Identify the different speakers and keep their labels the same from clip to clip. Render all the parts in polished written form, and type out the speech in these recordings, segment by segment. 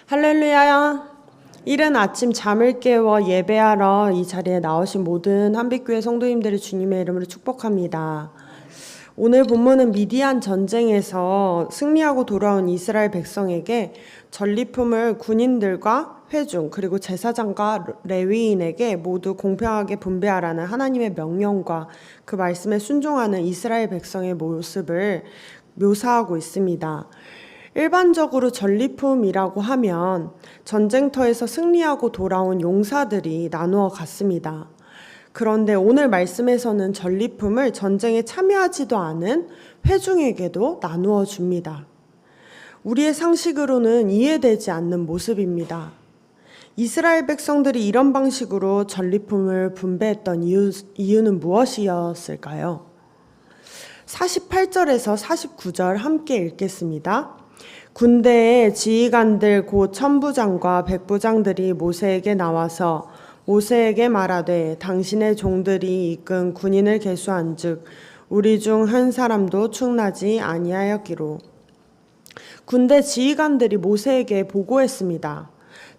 Speaker 1: 할렐루야. 이른 아침 잠을 깨워 예배하러 이 자리에 나오신 모든 한빛교회 성도님들을 주님의 이름으로 축복합니다. 오늘 본문은 미디안 전쟁에서 승리하고 돌아온 이스라엘 백성에게 전리품을 군인들과 회중 그리고 제사장과 레위인에게 모두 공평하게 분배하라는 하나님의 명령과 그 말씀에 순종하는 이스라엘 백성의 모습을 묘사하고 있습니다. 일반적으로 전리품이라고 하면 전쟁터에서 승리하고 돌아온 용사들이 나누어 갔습니다. 그런데 오늘 말씀에서는 전리품을 전쟁에 참여하지도 않은 회중에게도 나누어 줍니다. 우리의 상식으로는 이해되지 않는 모습입니다. 이스라엘 백성들이 이런 방식으로 전리품을 분배했던 이유는 무엇이었을까요? 48절에서 49절 함께 읽겠습니다. 군대의 지휘관들 곧 천부장과 백부장들이 모세에게 나와서 모세에게 말하되 당신의 종들이 이끈 군인을 계수한즉 우리 중 한 사람도 충나지 아니하였기로. 군대 지휘관들이 모세에게 보고했습니다.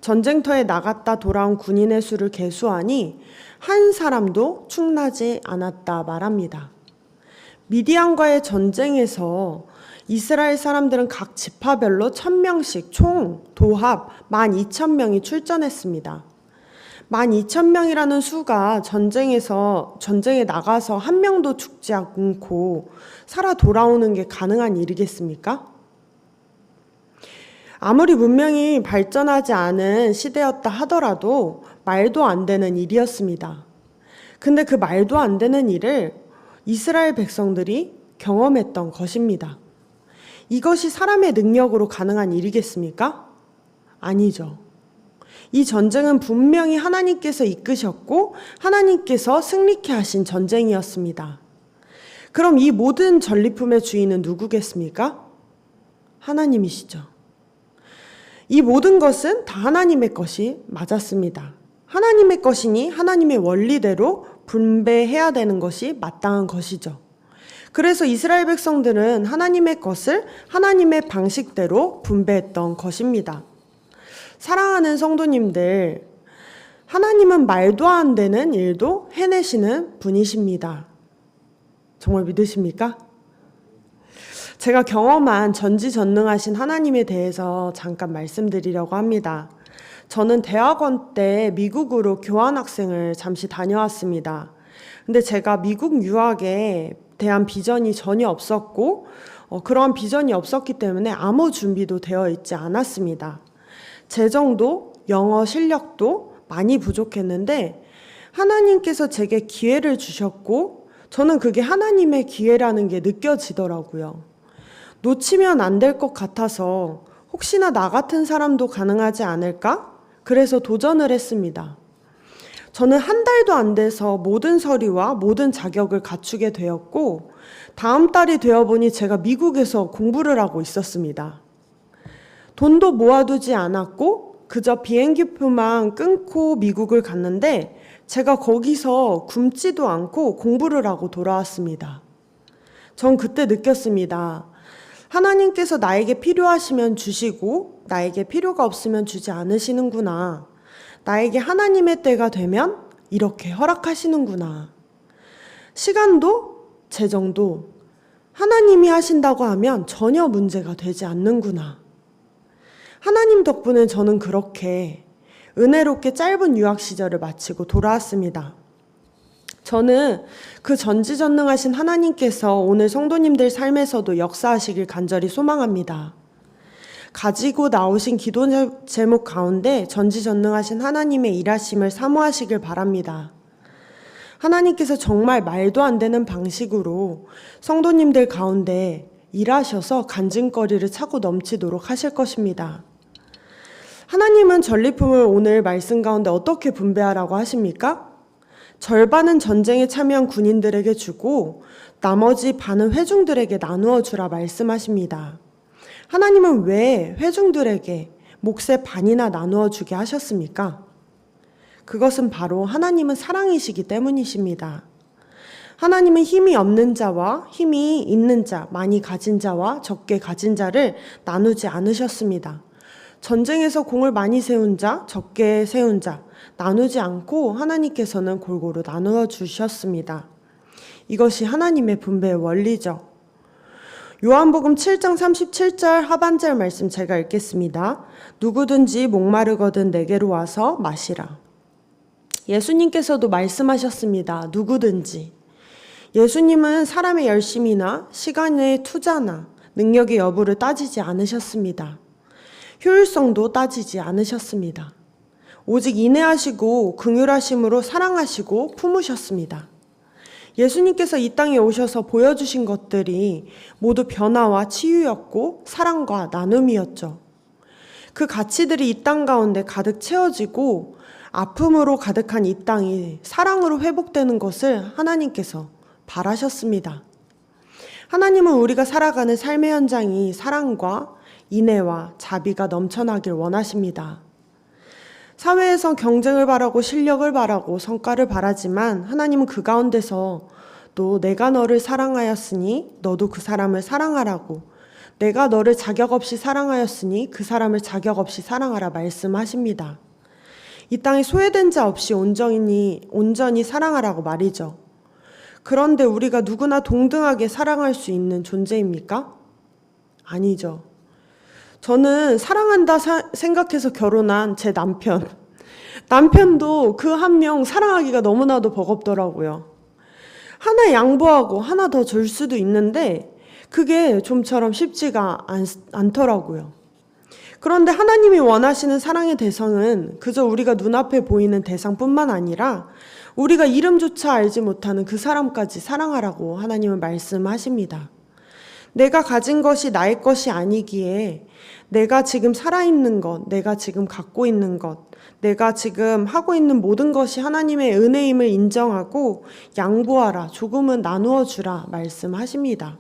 Speaker 1: 전쟁터에 나갔다 돌아온 군인의 수를 계수하니 한 사람도 충나지 않았다 말합니다. 미디안과의 전쟁에서 이스라엘 사람들은 각 지파별로 1000명씩 총 도합 12,000명이 출전했습니다. 12,000명이라는 수가 전쟁에 나가서 한 명도 죽지 않고 살아 돌아오는 게 가능한 일이겠습니까? 아무리 문명이 발전하지 않은 시대였다 하더라도 말도 안 되는 일이었습니다. 근데 그 말도 안 되는 일을 이스라엘 백성들이 경험했던 것입니다. 이것이 사람의 능력으로 가능한 일이겠습니까? 아니죠. 이 전쟁은 분명히 하나님께서 이끄셨고 하나님께서 승리케 하신 전쟁이었습니다. 그럼 이 모든 전리품의 주인은 누구겠습니까? 하나님이시죠. 이 모든 것은 다 하나님의 것이 맞았습니다. 하나님의 것이니 하나님의 원리대로 분배해야 되는 것이 마땅한 것이죠. 그래서 이스라엘 백성들은 하나님의 것을 하나님의 방식대로 분배했던 것입니다. 사랑하는 성도님들, 하나님은 말도 안 되는 일도 해내시는 분이십니다. 정말 믿으십니까? 제가 경험한 전지전능하신 하나님에 대해서 잠깐 말씀드리려고 합니다. 저는 대학원 때 미국으로 교환학생을 잠시 다녀왔습니다. 근데 제가 미국 유학에 대한 비전이 전혀 없었고 그러한 비전이 없었기 때문에 아무 준비도 되어 있지 않았습니다. 재정도 영어 실력도 많이 부족했는데 하나님께서 제게 기회를 주셨고 저는 그게 하나님의 기회라는 게 느껴지더라고요. 놓치면 안 될 것 같아서 혹시나 나 같은 사람도 가능하지 않을까? 그래서 도전을 했습니다. 저는 한 달도 안 돼서 모든 서류와 모든 자격을 갖추게 되었고 다음 달이 되어보니 제가 미국에서 공부를 하고 있었습니다. 돈도 모아두지 않았고 그저 비행기표만 끊고 미국을 갔는데 제가 거기서 굶지도 않고 공부를 하고 돌아왔습니다. 전 그때 느꼈습니다. 하나님께서 나에게 필요하시면 주시고 나에게 필요가 없으면 주지 않으시는구나. 나에게 하나님의 때가 되면 이렇게 허락하시는구나. 시간도 재정도 하나님이 하신다고 하면 전혀 문제가 되지 않는구나. 하나님 덕분에 저는 그렇게 은혜롭게 짧은 유학 시절을 마치고 돌아왔습니다. 저는 그 전지전능하신 하나님께서 오늘 성도님들 삶에서도 역사하시길 간절히 소망합니다. 가지고 나오신 기도 제목 가운데 전지전능하신 하나님의 일하심을 사모하시길 바랍니다. 하나님께서 정말 말도 안 되는 방식으로 성도님들 가운데 일하셔서 간증거리를 차고 넘치도록 하실 것입니다. 하나님은 전리품을 오늘 말씀 가운데 어떻게 분배하라고 하십니까? 절반은 전쟁에 참여한 군인들에게 주고 나머지 반은 회중들에게 나누어 주라 말씀하십니다. 하나님은 왜 회중들에게 몫의 반이나 나누어 주게 하셨습니까? 그것은 바로 하나님은 사랑이시기 때문이십니다. 하나님은 힘이 없는 자와 힘이 있는 자, 많이 가진 자와 적게 가진 자를 나누지 않으셨습니다. 전쟁에서 공을 많이 세운 자, 적게 세운 자 나누지 않고 하나님께서는 골고루 나누어 주셨습니다. 이것이 하나님의 분배의 원리죠. 요한복음 7장 37절 하반절 말씀 제가 읽겠습니다. 누구든지 목마르거든 내게로 와서 마시라. 예수님께서도 말씀하셨습니다. 누구든지. 예수님은 사람의 열심이나 시간의 투자나 능력의 여부를 따지지 않으셨습니다. 효율성도 따지지 않으셨습니다. 오직 인내하시고 긍휼하심으로 사랑하시고 품으셨습니다. 예수님께서 이 땅에 오셔서 보여주신 것들이 모두 변화와 치유였고 사랑과 나눔이었죠. 그 가치들이 이 땅 가운데 가득 채워지고 아픔으로 가득한 이 땅이 사랑으로 회복되는 것을 하나님께서 바라셨습니다. 하나님은 우리가 살아가는 삶의 현장이 사랑과 인애와 자비가 넘쳐나길 원하십니다. 사회에선 경쟁을 바라고 실력을 바라고 성과를 바라지만 하나님은 그 가운데서 또 내가 너를 사랑하였으니 너도 그 사람을 사랑하라고, 내가 너를 자격 없이 사랑하였으니 그 사람을 자격 없이 사랑하라 말씀하십니다. 이 땅에 소외된 자 없이 온전히 사랑하라고 말이죠. 그런데 우리가 누구나 동등하게 사랑할 수 있는 존재입니까? 아니죠. 저는 사랑한다 생각해서 결혼한 제 남편도 그 한 명 사랑하기가 너무나도 버겁더라고요. 하나 양보하고 하나 더 줄 수도 있는데 그게 좀처럼 쉽지가 않더라고요. 그런데 하나님이 원하시는 사랑의 대상은 그저 우리가 눈앞에 보이는 대상뿐만 아니라 우리가 이름조차 알지 못하는 그 사람까지 사랑하라고 하나님은 말씀하십니다. 내가 가진 것이 나의 것이 아니기에 내가 지금 살아있는 것, 내가 지금 갖고 있는 것, 내가 지금 하고 있는 모든 것이 하나님의 은혜임을 인정하고 양보하라, 조금은 나누어 주라 말씀하십니다.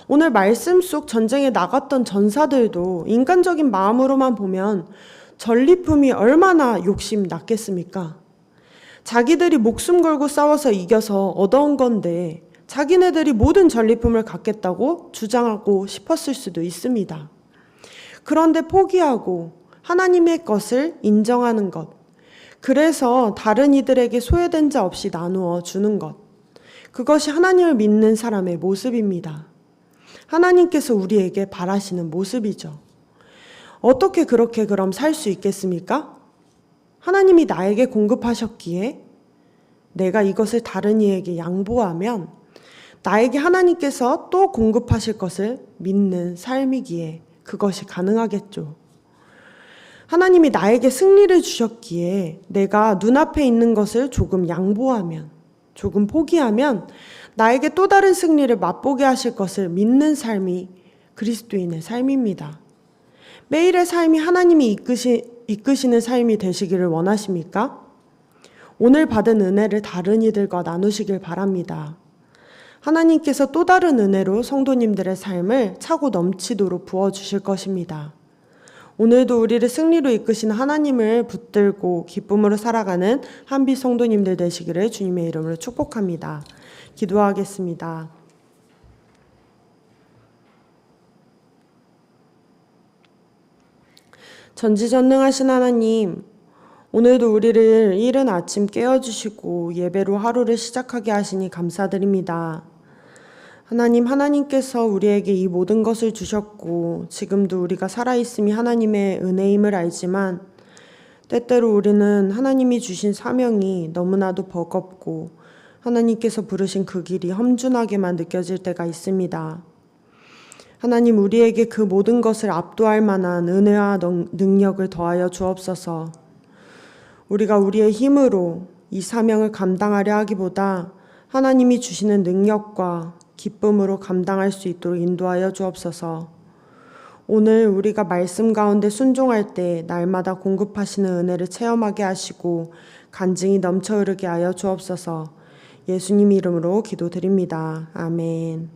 Speaker 1: 오늘 말씀 속 전쟁에 나갔던 전사들도 인간적인 마음으로만 보면 전리품이 얼마나 욕심 났겠습니까? 자기들이 목숨 걸고 싸워서 이겨서 얻어온 건데 자기네들이 모든 전리품을 갖겠다고 주장하고 싶었을 수도 있습니다. 그런데 포기하고 하나님의 것을 인정하는 것, 그래서 다른 이들에게 소외된 자 없이 나누어 주는 것, 그것이 하나님을 믿는 사람의 모습입니다. 하나님께서 우리에게 바라시는 모습이죠. 어떻게 그렇게 그럼 살 수 있겠습니까? 하나님이 나에게 공급하셨기에 내가 이것을 다른 이에게 양보하면 나에게 하나님께서 또 공급하실 것을 믿는 삶이기에 그것이 가능하겠죠. 하나님이 나에게 승리를 주셨기에 내가 눈앞에 있는 것을 조금 양보하면, 조금 포기하면 나에게 또 다른 승리를 맛보게 하실 것을 믿는 삶이 그리스도인의 삶입니다. 매일의 삶이 하나님이 이끄시는 삶이 되시기를 원하십니까? 오늘 받은 은혜를 다른 이들과 나누시길 바랍니다. 하나님께서 또 다른 은혜로 성도님들의 삶을 차고 넘치도록 부어주실 것입니다. 오늘도 우리를 승리로 이끄시는 하나님을 붙들고 기쁨으로 살아가는 한빛 성도님들 되시기를 주님의 이름으로 축복합니다. 기도하겠습니다. 전지전능하신 하나님, 오늘도 우리를 이른 아침 깨워주시고 예배로 하루를 시작하게 하시니 감사드립니다. 하나님께서 우리에게 이 모든 것을 주셨고 지금도 우리가 살아있음이 하나님의 은혜임을 알지만 때때로 우리는 하나님이 주신 사명이 너무나도 버겁고 하나님께서 부르신 그 길이 험준하게만 느껴질 때가 있습니다. 하나님, 우리에게 그 모든 것을 압도할 만한 은혜와 능력을 더하여 주옵소서. 우리가 우리의 힘으로 이 사명을 감당하려 하기보다 하나님이 주시는 능력과 기쁨으로 감당할 수 있도록 인도하여 주옵소서. 오늘 우리가 말씀 가운데 순종할 때 날마다 공급하시는 은혜를 체험하게 하시고 간증이 넘쳐 흐르게 하여 주옵소서. 예수님 이름으로 기도드립니다. 아멘.